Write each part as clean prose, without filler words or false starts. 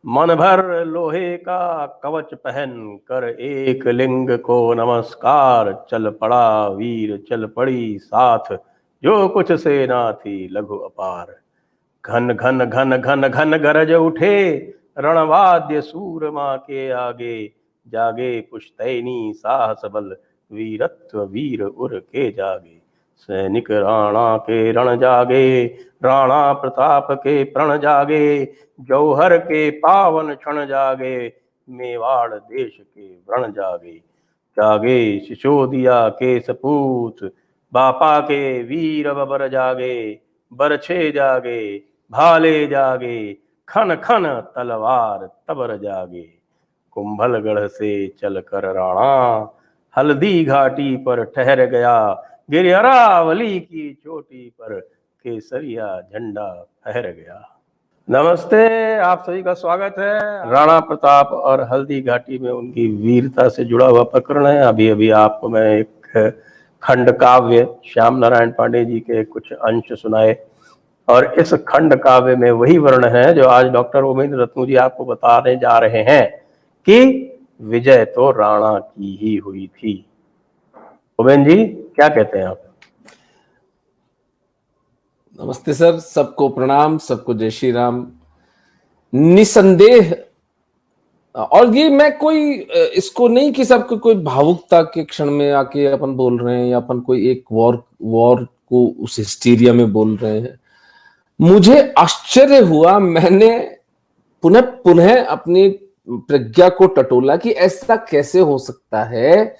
मन भर लोहे का कवच पहन कर एक लिंग को नमस्कार। चल पड़ा वीर चल पड़ी साथ, जो कुछ सेना थी लघु अपार। घन घन घन घन घन गरज उठे रणवाद्य सूरमा के आगे। जागे पुश्तैनी साहस बल, वीरत्व वीर उर के जागे। सैनिक राणा के रण जागे, राणा प्रताप के प्रण जागे। जौहर के पावन क्षण जागे, मेवाड़ देश के व्रण जागे। जागे सिसोदिया के सपूत, बापा के वीर बबर जागे। बरछे जागे भाले जागे, खन खन तलवार तबर जागे। कुंभलगढ़ से चलकर राणा, हल्दी घाटी पर ठहर गया। गिर अरावली की चोटी पर केसरिया झंडा फहर गया। नमस्ते, आप सभी का स्वागत है। राणा प्रताप और हल्दी घाटी में उनकी वीरता से जुड़ा हुआ प्रकरण है। अभी अभी आपको मैं एक खंड काव्य श्याम नारायण पांडे जी के कुछ अंश सुनाए, और इस खंड काव्य में वही वर्ण है जो आज डॉक्टर उमेंद्र रत्नू जी आपको बताने जा रहे हैं कि विजय तो राणा की ही हुई थी। उमेंद्र जी, क्या कहते हैं आप? नमस्ते सर, सबको प्रणाम, सबको जय श्री राम। निसंदेह, और ये मैं कोई इसको नहीं कि सबको कोई भावुकता के क्षण में आके अपन बोल रहे हैं या अपन कोई एक वॉर को उस हिस्टीरिया में बोल रहे हैं। मुझे आश्चर्य हुआ, मैंने पुनः पुनः अपनी प्रज्ञा को टटोला कि ऐसा कैसे हो सकता है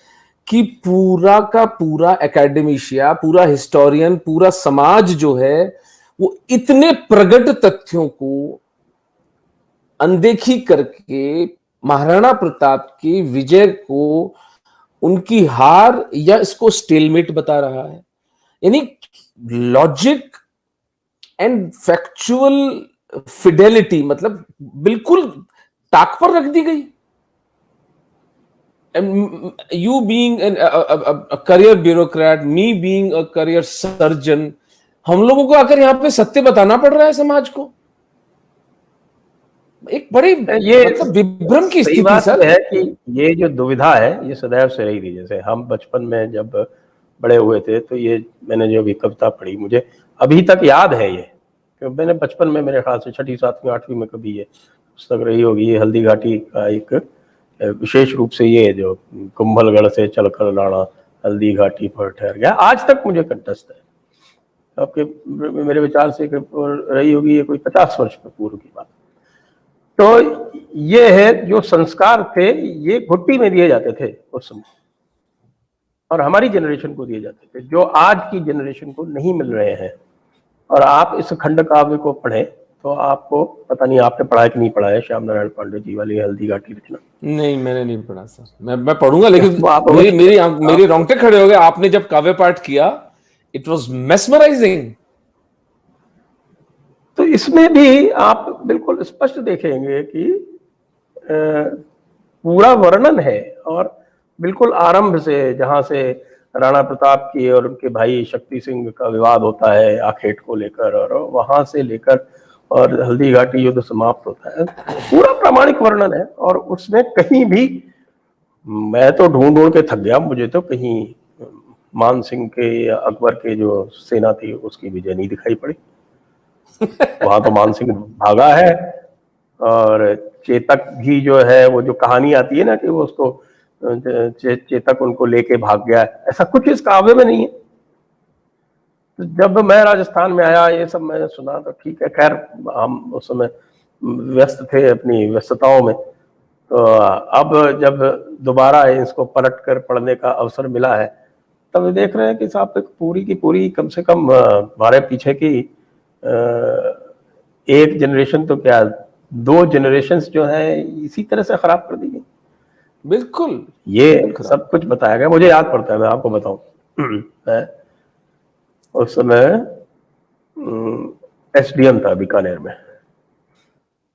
कि पूरा का पूरा एकेडमिशिया, पूरा हिस्टोरियन, पूरा समाज जो है वो इतने प्रगट तथ्यों को अनदेखी करके महाराणा प्रताप की विजय को उनकी हार या इसको स्टेलमेट बता रहा है। यानी लॉजिक एंड फैक्चुअल फिडेलिटी, मतलब बिल्कुल ताक पर रख दी गई। You being career bureaucrat, me being a career surgeon, हम लोगों को आकर यहां पे सत्य बताना पड़ रहा है समाज को। एक बड़ी ये मतलब विभ्रम की सही स्थिति बात सर। यह है कि ये जो दुविधा है ये सदैव से रही थी। जैसे हम बचपन में जब बड़े हुए थे तो ये मैंने जो भी कविता पढ़ी, मुझे अभी तक याद है ये, क्योंकि मैंने बचपन में, मेरे ख्याल से छठी सातवीं आठवीं में कभी ये पुस्तक रही होगी। ये हल्दी घाटी का एक विशेष रूप से ये जो कुंभलगढ़ से चलकर राणा हल्दी घाटी पर ठहर गया, आज तक मुझे कंठस्थ है। आपके मेरे विचार से रही होगी ये कोई 50 वर्ष पूर्व की बात। तो ये है जो संस्कार थे, ये घुट्टी में दिए जाते थे उस समय, और हमारी जनरेशन को दिए जाते थे, जो आज की जनरेशन को नहीं मिल रहे हैं। और आप इस खंड काव्य को पढ़ें तो आपको, पता नहीं आपने पढ़ा है कि नहीं पढ़ा है, श्याम नारायण पांडे जी वाली हल्दी घाटी रचना? नहीं, मैंने नहीं पढ़ा सर। मैं पढ़ूंगा, लेकिन आप मेरी रोंगटे खड़े हो गए आपने जब काव्य पाठ किया। It was mesmerising. तो इसमें भी आप बिल्कुल स्पष्ट देखेंगे कि पूरा वर्णन है, और बिल्कुल आरंभ से, जहां से राणा प्रताप की और उनके भाई शक्ति सिंह का विवाद होता है आखेट को लेकर, और वहां से लेकर और हल्दी घाटी युद्ध समाप्त होता है, पूरा प्रामाणिक वर्णन है। और उसमें कहीं भी, मैं तो ढूंढ ढूंढ के थक गया, मुझे तो कहीं मान सिंह के या अकबर के जो सेना थी उसकी विजय नहीं दिखाई पड़ी। वहां तो मान सिंह भागा है, और चेतक भी जो है, वो जो कहानी आती है ना कि वो उसको चेतक उनको लेके भाग गया, ऐसा कुछ इस काव्य में नहीं है। तो जब मैं राजस्थान में आया, ये सब मैंने सुना, तो ठीक है, खैर हम उस समय व्यस्त थे अपनी व्यस्तताओं में। तो अब जब दोबारा इसको पलट कर पढ़ने का अवसर मिला है, तब देख रहे हैं कि साहब पूरी की पूरी, कम से कम हमारे पीछे की एक जनरेशन तो क्या, 2 जनरेशन्स जो है इसी तरह से खराब कर दी गई। बिल्कुल, ये बिल्कुल सब कुछ बताया गया, मुझे याद पड़ता है, मैं आपको बताऊं। उस समय एसडीएम था बीकानेर में,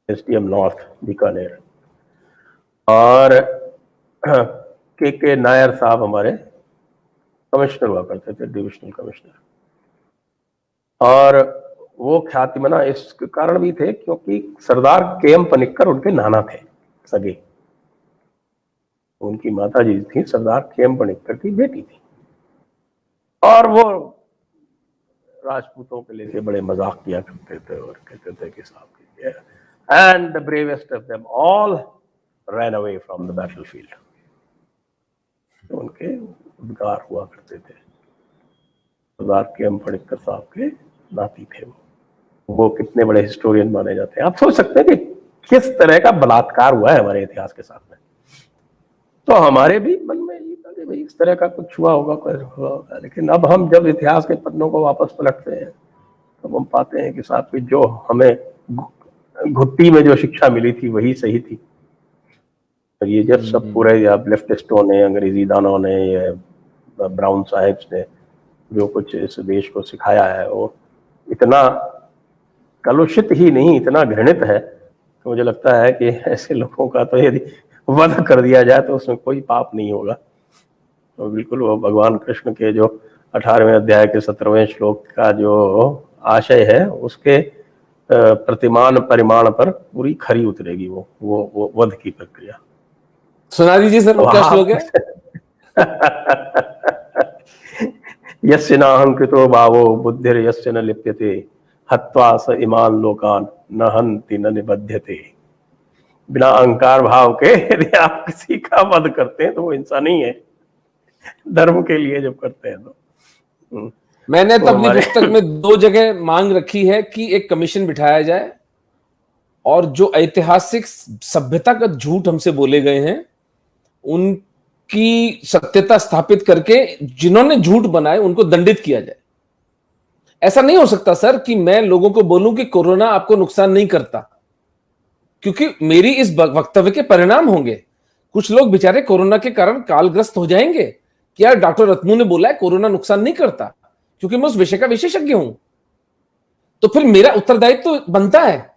एसडीएम नॉर्थ बीकानेर, और के नायर साहब हमारे कमिश्नर हुआ करते थे, डिविजनल कमिश्नर। और वो ख्यातिमना इस कारण भी थे क्योंकि सरदार के.एम. पनिक्कर उनके नाना थे सगे। उनकी माता जी थी सरदार के.एम. पनिक्कर की बेटी थी, और वो राजपूतों के लिए बड़े मजाक किया करते थे और कहते थे कि साहब, and the bravest of them all ran away from the battlefield. तो उनके उद्गार हुआ करते थे। सरदार के.एम. पनिक्कर साहब के नाती थे वो कितने बड़े हिस्टोरियन माने जाते हैं। आप सोच सकते हैं कि किस तरह का बलात्कार हुआ है हमारे इतिहास के साथ में। तो हमारे भी मन में ये था कि भाई इस तरह का कुछ हुआ होगा, कुछ हुआ होगा, लेकिन अब हम जब इतिहास के पन्नों को वापस पलटते हैं तो हम पाते हैं कि साहब कि जो हमें घुट्टी में जो शिक्षा मिली थी वही सही थी। तो ये जब सब पूरे लेफ्टिस्टों ने, अंग्रेजी दानों ने, या ब्राउन साहिब्स ने जो कुछ इस देश को सिखाया है वो इतना कलुषित ही नहीं, इतना घृणित है तो मुझे लगता है कि ऐसे लोगों का तो यदि वध कर दिया जाए तो उसमें कोई पाप नहीं होगा। तो बिल्कुल वो भगवान कृष्ण के जो 18वें अध्याय के 17वें श्लोक का जो आशय है उसके प्रतिमान परिमाण पर पूरी खरी उतरेगी वो वध की प्रक्रिया। सुना दीजिए सर, वो क्या श्लोक है? यस्य नाहंकृतो भावो बुद्धिर यस्य न लिप्यते हत्वा स इमान लोकान न हन्ति न निबध्यते। बिना अहंकार भाव के यदि आप किसी का वध करते हैं तो वो इंसान नहीं है, धर्म के लिए जब करते हैं तो। मैंने तो अपनी पुस्तक में 2 जगह मांग रखी है कि एक कमीशन बिठाया जाए और जो ऐतिहासिक सभ्यता का झूठ हमसे बोले गए हैं उनकी सत्यता स्थापित करके जिन्होंने झूठ बनाए उनको दंडित किया जाए। ऐसा नहीं हो सकता सर कि मैं लोगों को बोलूं कि कोरोना आपको नुकसान नहीं करता, क्योंकि मेरी इस वक्तव्य के परिणाम होंगे। कुछ लोग बेचारे कोरोना के कारण कालग्रस्त हो जाएंगे कि यार डॉक्टर रत्नू ने बोला है कोरोना नुकसान नहीं करता, क्योंकि मैं उस विषय का विशेषज्ञ हूं। तो फिर मेरा उत्तरदायित्व तो बनता है